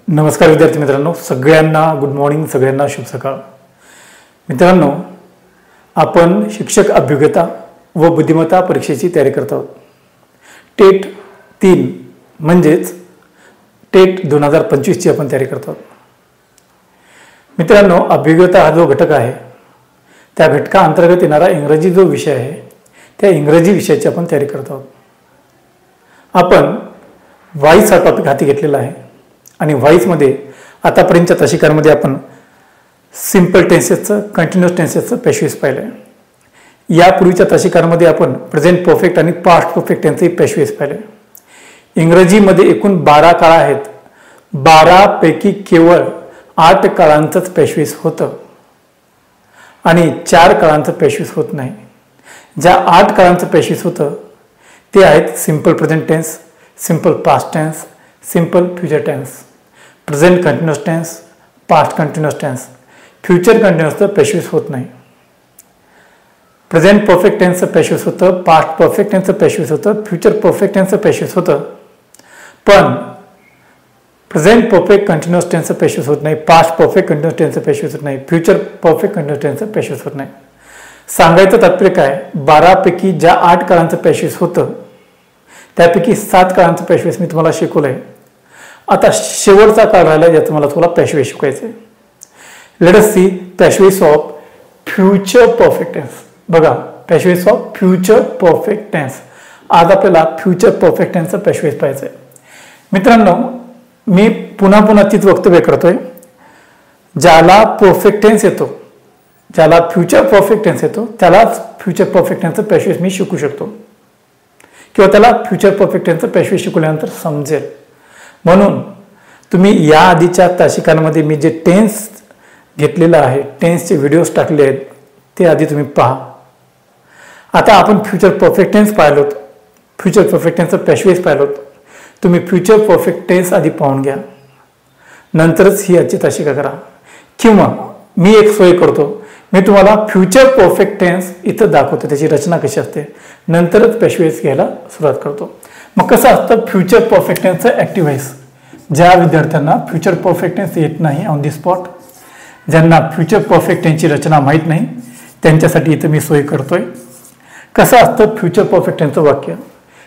नमस्कार विद्यार्थी मित्रांनो, सगळ्यांना गुड मॉर्निंग, सगळ्यांना शुभ सकाळ. मित्रांनो, आपण शिक्षक अभियोग्यता व बुद्धिमत्ता परीक्षेची तयारी करत आहोत. टेट 3 म्हणजेच टेट 2025ची आपण तयारी करत आहोत. मित्रांनो, अभियोग्यता हा जो घटक आहे त्या घटकाअंतर्गत येणारा इंग्रजी जो विषय आहे त्या इंग्रजी विषयाची आपण तयारी करत आहोत. आपण व्हॉइस हा टॉपिक हाती घेतलेला आहे आणि व्हॉइसमध्ये आतापर्यंतच्या तासिकांमध्ये आपण सिंपल टेन्सेसचं, कंटिन्युअस टेन्सेसचं पेशवेस पाहिलं आहे. यापूर्वीच्या तासिकांमध्ये आपण प्रेझेंट परफेक्ट आणि पास्ट परफेक्ट यांचंही पेशवेस पाहिलं आहे. इंग्रजीमध्ये एकूण 12 काळ आहेत. 12 पैकी केवळ 8 काळांचंच पेशवेस होतं आणि 4 काळांचं पेशवेस होत नाही. ज्या 8 काळांचं पेशवेस होतं ते आहेत simple present tense, simple past tense, simple future tense, present continuous tense, past continuous tense. फ्युचर कंटिन्युअसचं पेशवेस होत नाही. प्रेझेंट परफेक्ट टेन्सचं पेशवेस होतं, पास्ट परफेक्ट टेन्सचं पेशवेस होतं, फ्युचर परफेक्ट टेन्सचं पेशवेस होतं, पण प्रेझेंट परफेक्ट कंटिन्युअस टेन्सचं पेशवेस होत नाही, पास्ट परफेक्ट कंटिन्युअस टेन्सचं पेशवेस होत नाही, फ्युचर परफेक्ट कंटिन्युअस टेन्सचं पेशवेस होत नाही. सांगायचं तात्पर्य काय, 12 पैकी ज्या 8 काळांचं पेशवेस होतं त्यापैकी 7 काळांचं पेशवेस मी तुम्हाला शिकवलं आहे. आता शेवटचा काळ राहिला ज्याचं मला तुम्हाला पेशवेस शिकवायचं आहे. Let us see passive voice of future perfect tense. बघा, passive voice of future perfect tense. आज आपल्याला फ्युचर परफेक्ट टेन्सचं पेशवेस पाहायचं आहे. मित्रांनो, मी पुन्हा तीच वक्तव्य करतोय. ज्याला परफेक्ट टेन्स येतो, ज्याला फ्युचर परफेक्ट टेन्स येतो त्यालाच फ्युचर परफेक्ट टेन्सचं पेशवेस मी शिकू शकतो किंवा त्याला फ्युचर परफेक्ट टेन्सचं पेशवेस शिकवल्यानंतर समजेल. म्हणून तुम्ही या आधीच्या तासिकांमध्ये मी जे टेन्स घेतलेलं आहे, टेन्सचे व्हिडिओज टाकले आहेत ते आधी तुम्ही पहा. आता आपण फ्युचर परफेक्ट टेन्स पाहिलोत, फ्युचर परफेक्ट टेन्सचं पेशवेस पाहिलोत. तुम्ही फ्युचर परफेक्ट टेन्स आधी पाहून घ्या, नंतरच ही आजची तासिका करा. किंवा मी एक सोय करतो, मी तुम्हाला फ्युचर परफेक्ट टेन्स इथं दाखवतो, त्याची रचना कशी असते, नंतरच पेशवेस घ्यायला सुरुवात करतो. मग कसं असतं फ्युचर परफेक्ट टेन्सचं ॲक्टिव्ह व्हॉइस. ज्या विद्यार्थ्यांना फ्युचर परफेक्ट टेन्स येत नाही ऑन दी स्पॉट, ज्यांना फ्युचर परफेक्ट टेन्सची रचना माहीत नाही, त्यांच्यासाठी इथं मी सोय करतोय. कसं असतं फ्युचर परफेक्ट टेन्सचं वाक्य,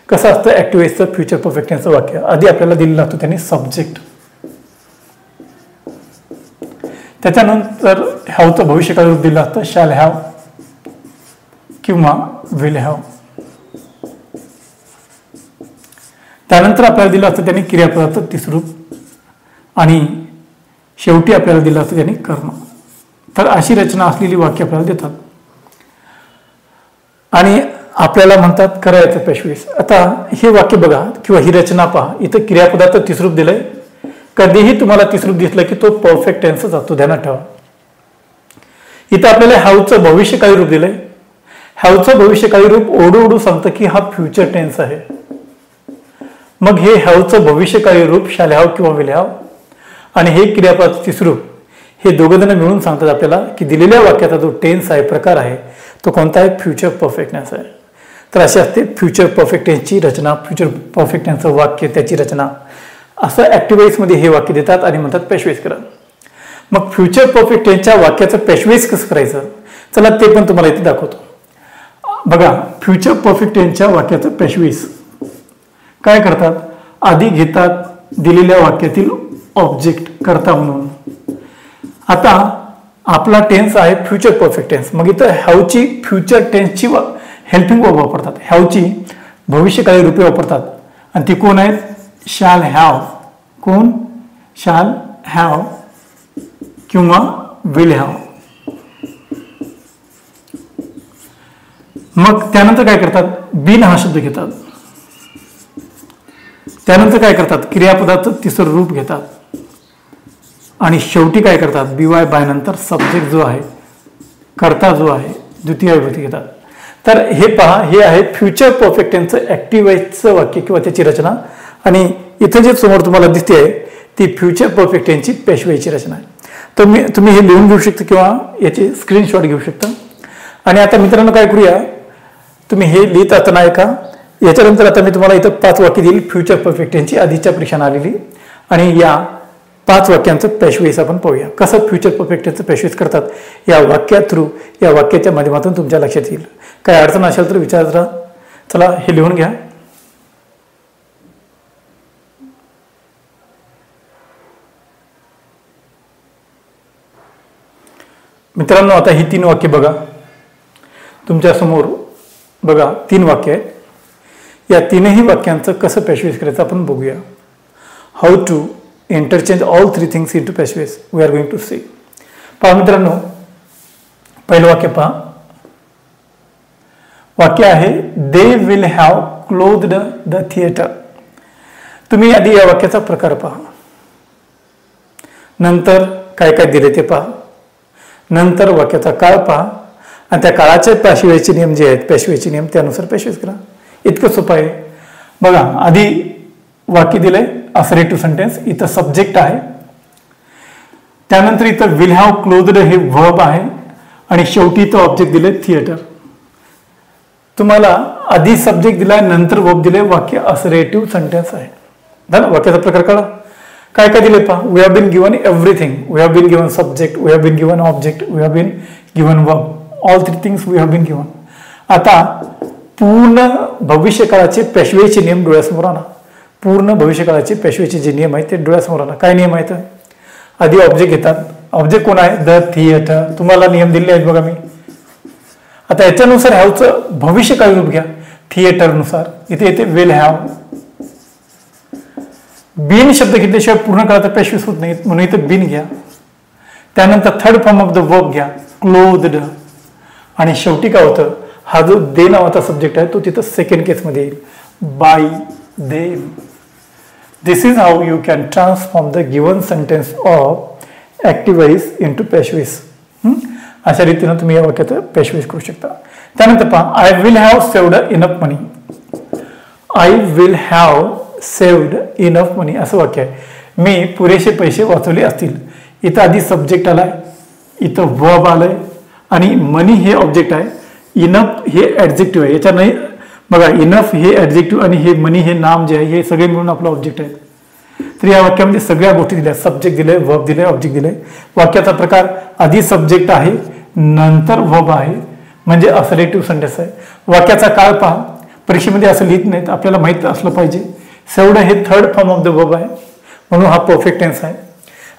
कसं असतं ॲक्टिव्ह व्हॉइसचं फ्युचर परफेक्ट टेन्सचं वाक्य. आधी आपल्याला दिलेलं असतं त्यांनी सब्जेक्ट, त्याच्यानंतर हॅवचं भविष्यकाळ रूप दिलं असतं शॅल हॅव किंवा विल हॅव. त्यानंतर आपल्याला दिलं असतं त्यांनी क्रियापदाचं तिसरं रूप आणि शेवटी आपल्याला दिलं असतं त्यांनी कर्म. तर अशी रचना असलेली वाक्य आपल्याला देतात आणि आपल्याला म्हणतात करायचं पेशवेस. आता हे वाक्य बघा किंवा ही रचना पहा, इथं क्रियापदाचं तिसरं रूप दिलंय. कधीही तुम्हाला तिसरं रूप दिसलं की तो परफेक्ट टेन्सच असतो, ध्यानात ठेवा. इथं आपल्याला हॅवचं भविष्यकाळी रूप दिलंय. हॅवचं भविष्यकाळी रूप ओढू सांगतं की हा फ्युचर टेन्स आहे. मग हे हॅवचं भविष्यकाळी रूप शॅल हॅव किंवा विल हॅव आणि हे क्रियापदाचं तिसरं रूप, हे दोघं जण मिळून सांगतात आपल्याला की दिलेल्या वाक्याचा जो टेन्स आहे, प्रकार आहे, तो कोणता आहे, फ्युचर परफेक्ट टेन्स आहे. तर अशी असते फ्युचर परफेक्ट टेन्सची रचना, फ्युचर परफेक्ट टेन्सचं वाक्य, त्याची रचना. असं ॲक्टिव्ह व्हॉइसमध्ये हे वाक्य देतात आणि म्हणतात पेशवेस करा. मग फ्युचर परफेक्ट टेन्सच्या वाक्याचं पेशवेस कसं करायचं, चला ते पण तुम्हाला इथे दाखवतो. बघा, फ्युचर परफेक्ट टेन्सच्या वाक्याचं पेशवेस काय करतात, आधी घेतात दिलेल्या वाक्यातील ऑब्जेक्ट कर्ता म्हणून. आता आपला टेन्स आहे फ्युचर परफेक्ट टेन्स, मग इथं हॅवची फ्युचर टेन्सची हेल्पिंग वर्ब वापरतात, हॅवची भविष्यकाळी रूपे वापरतात आणि ती कोण आहेत, शॅल हॅव. कोण, शॅल हॅव किंवा विल हॅव. मग त्यानंतर काय करतात, बिन हा शब्द घेतात. त्यानंतर काय करतात, क्रियापदाचं तिसरं रूप घेतात आणि शेवटी काय करतात, BY बाय नंतर सब्जेक्ट जो आहे, कर्ता जो आहे, द्वितीय विभक्ती घेतात. तर हे पहा, हे आहे फ्युचर परफेक्ट टेन्सचं ॲक्टिव्ह व्हॉइसचं वाक्य किंवा त्याची रचना. आणि इथे जे समोर तुम्हाला दिसते आहे ती फ्युचर परफेक्ट टेन्सची पेशवेची रचना आहे. तर तुम्ही हे लिहून घेऊ शकता किंवा याचे स्क्रीनशॉट घेऊ शकता. आणि आता मित्रांनो काय करूया, तुम्ही हे लिहित असताना ऐका, याच्यानंतर आता मी तुम्हाला इथं 5 वाक्य देईल फ्युचर परफेक्ट टेन्सची आधीच्या परीक्षांना आलेली, आणि या 5 वाक्यांचं पॅशवेज आपण पाहूया. कसं फ्युचर परफेक्ट टेन्सचं पॅशवेज करतात या वाक्या थ्रू, या वाक्याच्या माध्यमातून तुमच्या लक्षात येईल. काय अडचण असेल तर विचारत राहा. चला हे लिहून घ्या. मित्रांनो, आता ही 3 वाक्य बघा तुमच्या समोर. बघा 3 वाक्य आहेत. या 3ही वाक्यांचं कसं पॅशवेज करायचं आपण बघूया. How to interchange all 3 things into passive voice we are going to see. पहा मित्रांनो, पहिलं वाक्य पहा. वाक्य आहे they will have closed the theatre. तुम्ही आधी या वाक्याचा प्रकार पहा, नंतर काय काय दिले ते पहा, नंतर वाक्याचा काळ पहा आणि त्या काळाचे पॅशवेजचे नियम जे आहेत, पॅशवेजचे नियम त्यानुसार पॅशवेज करा. इतकं सोपं आहे. बघा आधी वाक्य दिलंय असरेटिव्ह सेंटेन्स, इथं सब्जेक्ट आहे, त्यानंतर इथं विल हॅव क्लोज्ड हे वर्ब आहे आणि शेवटी इथं ऑब्जेक्ट दिले थिएटर. तुम्हाला आधी सब्जेक्ट दिलाय, नंतर वर्ब दिले, वाक्य असरेटिव्ह सेंटेन्स आहे. झालं. वाक्याचा प्रकार कळा. काय काय दिले पहा. We have been given everything. We have been given subject, we have been given object, we have been given verb. All 3 things we have been given. आता पूर्ण भविष्यकाळाचे पॅशवेचे नियम डोळ्यासमोर आणा. पूर्ण भविष्यकाळाचे पॅशवेचे जे नियम आहेत ते डोळ्यासमोर आणा. काय नियम आहेत. आधी ऑब्जेक्ट घेतात. ऑब्जेक्ट कोण आहे. The theatre. तुम्हाला नियम दिले आहेत बघा मी. आता याच्यानुसार हॅवचं भविष्यकाळी रूप घ्या. थिएटरनुसार इथे येते विल हॅव. बीन शब्द घेतल्याशिवाय पूर्ण काळाचा पॅशवेज होत नाही, म्हणून इथे बीन घ्या. त्यानंतर third form of the verb घ्या, क्लोज्ड. आणि शेवटी काय होतं, हा जो दे नावाचा सब्जेक्ट आहे तो तिथं सेकंड केसमध्ये येईल, by them. This is how you can transform the given sentence of active voice into passive. अशा रीतीनं तुम्ही या वाक्याचं पॅशवेज करू शकता. त्यानंतर पहा, I will have saved enough money. I will have saved enough money असं वाक्य आहे. मी पुरेसे पैसे वाचवले असतील. इथं आधी सब्जेक्ट आलाय, इथं वर्ब आलंय आणि मनी हे ऑब्जेक्ट आहे. इनफ हे ऍडजेक्टिव्ह आहे. याच्या नाही बघा, इनफ हे ऍडजेक्टिव्ह आणि हे मनी हे नाम जे आहे हे सगळे मिळून आपलं ऑब्जेक्ट आहे. तर या वाक्यामध्ये सगळ्या गोष्टी दिल्या, सब्जेक्ट दिले, वर्ब दिले, ऑब्जेक्ट दिले. वाक्याचा प्रकार आधी सब्जेक्ट आहे, नंतर वर्ब आहे, म्हणजे असरेटिव्ह सेंटेन्स आहे. वाक्याचा काळ पहा. परीक्षेमध्ये असं लिहित नाहीत, आपल्याला माहित असलं पाहिजे. सेव्ड हे third form of the verb आहे, म्हणून हा परफेक्ट टेन्स आहे.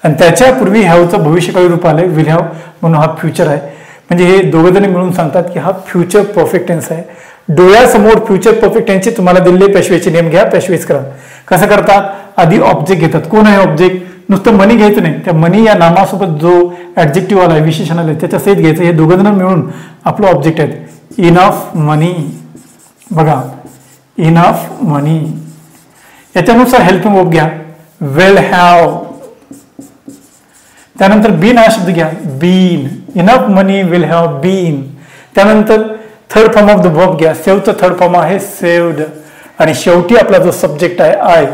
आणि त्याच्यापूर्वी हॅवचं भविष्यकाळी रूप आलंय विल हॅव, म्हणून हा फ्युचर आहे. म्हणजे हे दोघं जण मिळून सांगतात की हा फ्युचर परफेक्ट टेन्स आहे. डोळ्यासमोर फ्युचर परफेक्ट टेन्सचे तुम्हाला दिलेले पॅशवेजचे नियम घ्या, पॅशवेज करा. कसं करतात, आधी ऑब्जेक्ट घेतात. कोण आहे ऑब्जेक्ट, नुसतं मनी घ्यायचं नाही, त्या मनी या नामासोबत जो ऍडजेक्टिव्ह आलाय, विशेषण आलंय, त्याच्या सहित घ्यायचं. हे दोघं जण मिळून आपलं ऑब्जेक्ट आहे. Enough money. बघा इनफ मनी. याच्यानुसार हेल्पिंग वर्ब घ्या, विल हॅव. त्यानंतर बीन हा शब्द घ्या, been. Enough money will have been. त्यानंतर third form of the verb घ्या, सेव्हचं थर्ड फॉर्म आहे सेव्ड. आणि शेवटी आपला जो सब्जेक्ट आहे आय,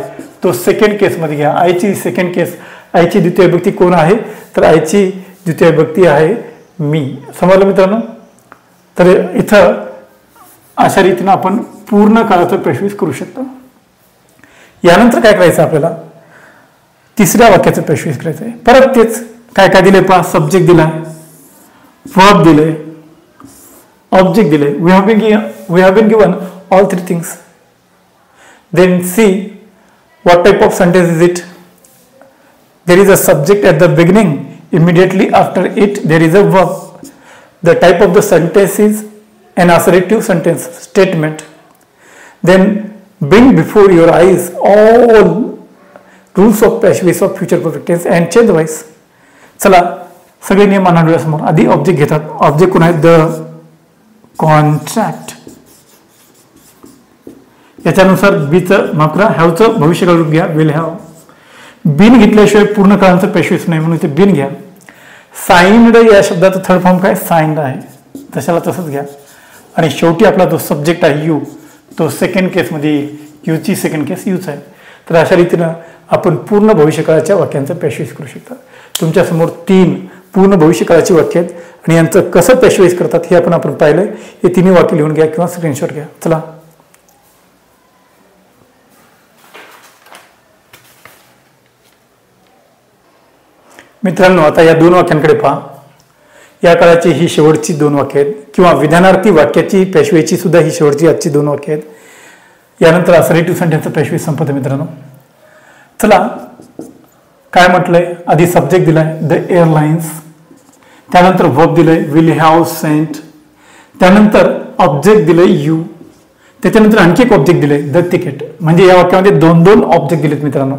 तो सेकंड केसमध्ये घ्या. आयची सेकंड केस, आयची द्वितीय विभक्ती कोण आहे, तर आयची द्वितीय विभक्ती आहे मी. समजलं मित्रांनो. तर इथं अशा रीतीनं आपण पूर्ण काळाचं पॅशवेज करू शकतो. यानंतर काय करायचं आपल्याला, तिसऱ्या वाक्याचं पॅशवेज करायचं आहे. परत तेच काय काय दिले पहा. सब्जेक्ट दिलाय, वर्ब दिले, ऑब्जेक्ट दिले. We have been given all 3 things. Then see what type of sentence is it. There is a subject at the beginning, immediately after it there is a verb. The type of the sentence is an assertive sentence statement. Then bring before your eyes all rules of past of future perfect tense and change voice. चला सगळे नियम आणा डोळ्यासमोर. आधी object घेतात. Object कोण आहे, the contract. याच्यानुसार बीचं माफ करा, हॅवचं भविष्यकाळ रूप घ्या, विल हॅव. बीन घेतल्याशिवाय पूर्ण काळाचं पॅशवेज नाही, म्हणून इथे बीन घ्या. साइंड या शब्दाचं थर्ड फॉर्म काय, साइंड आहे, तशाला तसंच घ्या. आणि शेवटी आपला जो सब्जेक्ट आहे यू, तो सेकंड केसमध्ये येईल. यूची सेकंड केस यूच आहे. तर अशा रीतीनं आपण पूर्ण भविष्यकाळाच्या वाक्यांचं पॅशवेज करू शकता. तुमच्यासमोर 3 पूर्ण भविष्यकाळाची वाक्य आहेत आणि यांचं कसं पॅशवेज करतात हे आपण पाहिलंय. हे 3 वाक्य लिहून घ्या किंवा स्क्रीनशॉट घ्या. चला मित्रांनो, आता या दोन वाक्यांकडे पहा. या काळाची ही शेवटची दोन वाक्य आहेत, किंवा विधानार्थी वाक्याची पेशवेची सुद्धा ही शेवटची आजची दोन वाक्य आहेत. यानंतर असरेटिव्ह सेंटेन्सचं पेशवे संपतं मित्रांनो. चला, काय म्हटलंय, आधी सब्जेक्ट दिलाय द एअरलाइन्स, त्यानंतर वर्ब दिलंय विल हॅव सेंट, त्यानंतर ऑब्जेक्ट दिलंय यू, त्याच्यानंतर आणखी एक ऑब्जेक्ट दिलंय द तिकीट. म्हणजे या वाक्यामध्ये दोन दोन ऑब्जेक्ट दिलेत मित्रांनो.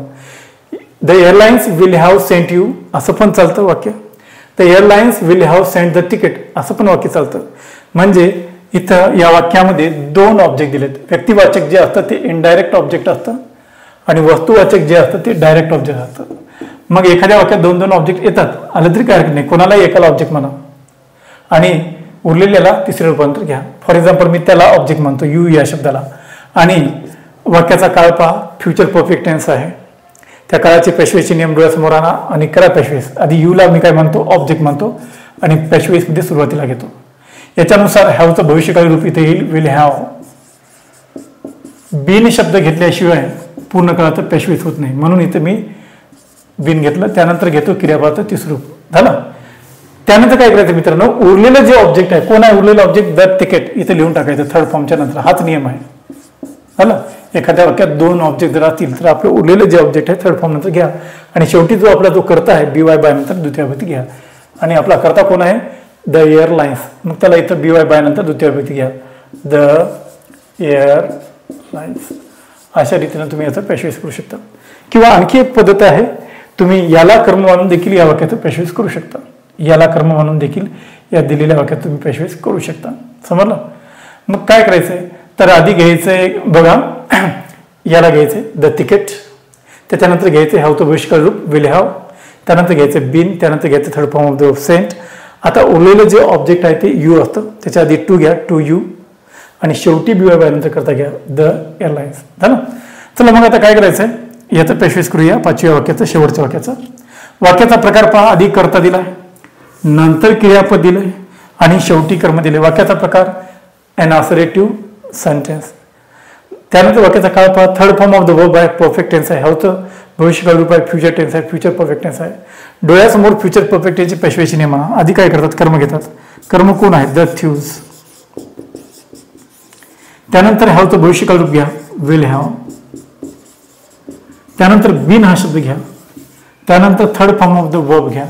The airlines will have sent you असं पण चालतं वाक्य, the airlines will have sent the ticket असं पण वाक्य चालतं. म्हणजे इथं या वाक्यामध्ये दोन ऑब्जेक्ट दिलेत. व्यक्तिवाचक जे असतं ते इनडायरेक्ट ऑब्जेक्ट असतं आणि वस्तुवाचक जे असतं ते डायरेक्ट ऑब्जेक्ट असतं. मग एखाद्या वाक्यात दोन दोन ऑब्जेक्ट येतात, आलं तरी काय हरकत नाही, कोणालाही एकाला ऑब्जेक्ट म्हणा आणि उरलेल्याला तिसरे रूपांतर घ्या. फॉर एक्झाम्पल, मी त्याला ऑब्जेक्ट म्हणतो यू या शब्दाला, आणि वाक्याचा काळ पहा, फ्युचर परफेक्ट टेन्स आहे. त्या काळाचे पेशवेचे नियम डोळ्यासमोर आणा आणि करा पेशवेस. आधी यूला मी काय म्हणतो, ऑब्जेक्ट म्हणतो आणि पेशवेसमध्ये सुरुवातीला घेतो. याच्यानुसार हॅवचं भविष्यकाळी रूप इथे येईल विल हॅव. बीन शब्द घेतल्याशिवाय पूर्ण काळाचं पेशवेस होत नाही, म्हणून इथे मी बीन घेतलं. त्यानंतर घेतो क्रियापदाचं तिसरं रूप झालं. त्यानंतर काय करायचं मित्रांनो, उरलेलं जे ऑब्जेक्ट आहे, कोण आहे उरलेलं ऑब्जेक्ट, द तिकीट, इथे लिहून टाकायचं थर्ड फॉर्मच्या नंतर. हाच नियम आहे झालं. एखाद्या वाक्यात दोन ऑब्जेक्ट जर असतील तर आपलं उरलेलं जे ऑब्जेक्ट आहे थर्ड फॉर्म नंतर घ्या, आणि शेवटी जो आपला जो कर्ता आहे बी वाय बाय नंतर द्वितीय विभक्ती घ्या. आणि आपला कर्ता कोण आहे, द एअरलाइन्स, मग त्याला इथं बी वाय बाय नंतर द्वितीय विभक्ती घ्या, द एअरलाइन्स. अशा रीतीने तुम्ही याचा पेशवेस करू शकता. किंवा आणखी एक पद्धत आहे, तुम्ही याला कर्म मानून देखील या वाक्याचं पेशवेस करू शकता. याला कर्म मानून देखील या दिलेल्या वाक्यात तुम्ही पेशवेस करू शकता. समजलं. मग काय करायचंय, तर आधी घ्यायचंय बघा, याला घ्यायचंय द तिकीट, त्याच्यानंतर घ्यायचं हॅवचं भविष्यकाळ रूप विल हॅव, त्यानंतर घ्यायचं बीन, त्यानंतर घ्यायचं third form of the sent. आता उरलेलं जे ऑब्जेक्ट आहे ते यू असतं, त्याच्या आधी टू घ्या, टू यू, आणि शेवटी बी वाय बाय नंतर करता घ्या द एअरलाइन्स झालं. चला मग आता काय करायचंय, याचं पेशवेस करूया. पाचव्या वाक्याचं, शेवटच्या वाक्याचं. वाक्याचा प्रकार पहा, आधी कर्ता दिलाय, नंतर क्रियापद दिलंय आणि शेवटी कर्म दिले. वाक्याचा प्रकार एन असरेटिव्ह सेंटेन्स. त्यानंतर वाक्याचा काळ पहा, third form of the verb आहे, परफेक्ट टेन्स आहे, हॅवचं भविष्यकाळ रूप आहे, फ्युचर टेन्स आहे, फ्युचर परफेक्ट टेन्स आहे. डोळ्यासमोर फ्युचर परफेक्ट टेन्सची पेशवेची नियम. आधी काय करतात, कर्म घेतात. कर्म कोण आहे, द थ्यूज. त्यानंतर हॅवचं भविष्यकाळ रूप घ्या विल हॅव, त्यानंतर बीन हा शब्द घ्या, त्यानंतर third form of the verb घ्या,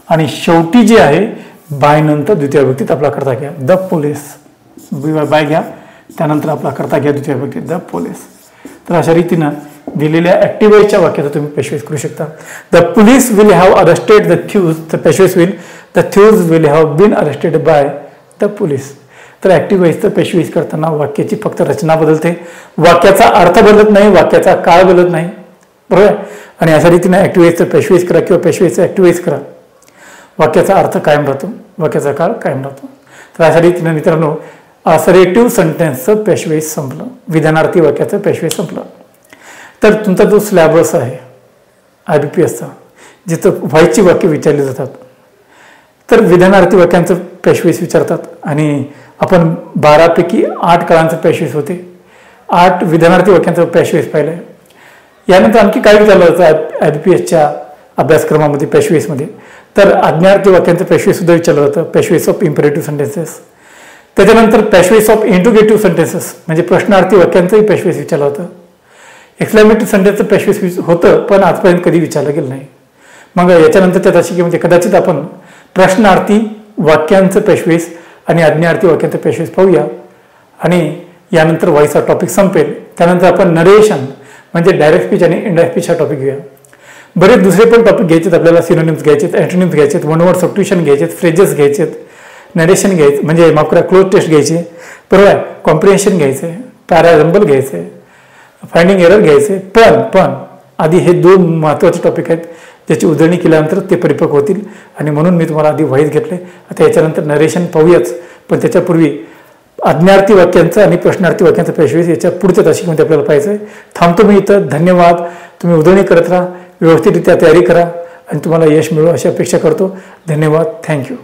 आणि शेवटी जे आहे बाय नंतर द्वितीय विभक्तीत आपला कर्ता घ्या द पोलीस. बाय घ्या, त्यानंतर आपला कर्ता घ्या द्वितीय विभक्तीत द पोलीस. तर अशा रीतीनं दिलेल्या ऍक्टिव्हाईजच्या वाक्याचा तुम्ही पेशवेस करू शकता. The police will have arrested the thieves, the passive will the thieves will have been arrested by the police. तर ऍक्टिव्हाईजचं पेशवेस करताना वाक्याची फक्त रचना बदलते, वाक्याचा अर्थ बदलत नाही, वाक्याचा काळ बदलत नाही, बरोबर. आणि अशा रीतीने ऍक्टिव्हाईजचं पेशवेस करा किंवा पेशवेसचं ऍक्टिव्हाईज करा, वाक्याचा अर्थ कायम राहतो, वाक्याचा काळ कायम राहतो. तर अशा रीतीने मित्रांनो असरेटिव्ह सेंटेन्सचं पेशवेस संपलं, विधानार्थी वाक्याचं पेशवेस संपलं. तर तुमचा जो सिलेबस आहे IBPSचा, जिथं व्हायची वाक्य विचारली जातात, तर विधानार्थी वाक्यांचं पेशवेस विचारतात आणि आपण 12 पैकी 8 काळांचं पेशवेस होते, 8 विधानार्थी वाक्यांचं पेशवेस पाहिलंय. यानंतर आणखी काय विचारलं जातं IBPSच्या अभ्यासक्रमामध्ये पेशवेसमध्ये, तर आज्ञार्थी वाक्यांचं पेशवेस सुद्धा विचारलं जातं, पेशवेस ऑफ इम्पेरेटिव्ह सेंटेन्सेस. त्याच्यानंतर पेशवेस ऑफ इंट्रोगेटिव्ह सेंटेन्सेस म्हणजे प्रश्नार्थी वाक्यांचंही पेशवेस विचारलं होतं. एक्सक्लेमेटरी सेंटेन्सचं पेशवेस होतं पण आजपर्यंत कधी विचारलं गेलं नाही. मग याच्यानंतर त्या तासिकेमध्ये कदाचित आपण प्रश्नार्थी वाक्यांचं पेशवेस आणि आज्ञार्थी वाक्यांचं पेशवेस पाहूया, आणि यानंतर व्हॉइसचा टॉपिक संपेल. त्यानंतर आपण नरेशन म्हणजे डायरेक्ट स्पीच आणि इनडायरेक्ट स्पीच हा टॉपिक घेऊया. बरेच दुसरे पण टॉपिक घ्यायचे, आपल्याला सिनोनिम्स घ्यायचे, अँटोनिम्स घ्यायचे, वन वर्ड सबस्टिट्यूशन घ्यायचे, फ्रेजेस घ्यायचे, नरेशन घ्यायचे म्हणजे माफ करा क्लोज टेस्ट घ्यायचे, बरोबर आहे, कॉम्प्रिहेन्शन घ्यायचे, पॅराजम्बल घ्यायचे, फाइंडिंग एरर घ्यायचे. पण आधी हे 2 महत्त्वाचे टॉपिक आहेत ज्याची उजळणी केल्यानंतर ते परिपक्व होतील, आणि म्हणून मी तुम्हाला आधी व्हॉइस घेतले. आता याच्यानंतर नरेशन पाहूयाच, पण त्याच्यापूर्वी आज्ञार्थी वाक्यांचं आणि प्रश्नार्थी वाक्यांचं पेशवेस याच्या पुढच्या तासिकेमध्ये आपल्याला पाहायचं आहे. थांबतो मी इथं. धन्यवाद. तुम्ही उजळणी करत राहा, व्यवस्थितरित्या तयारी करा आणि तुम्हाला यश मिळो अशी अपेक्षा करतो. धन्यवाद. थँक्यू.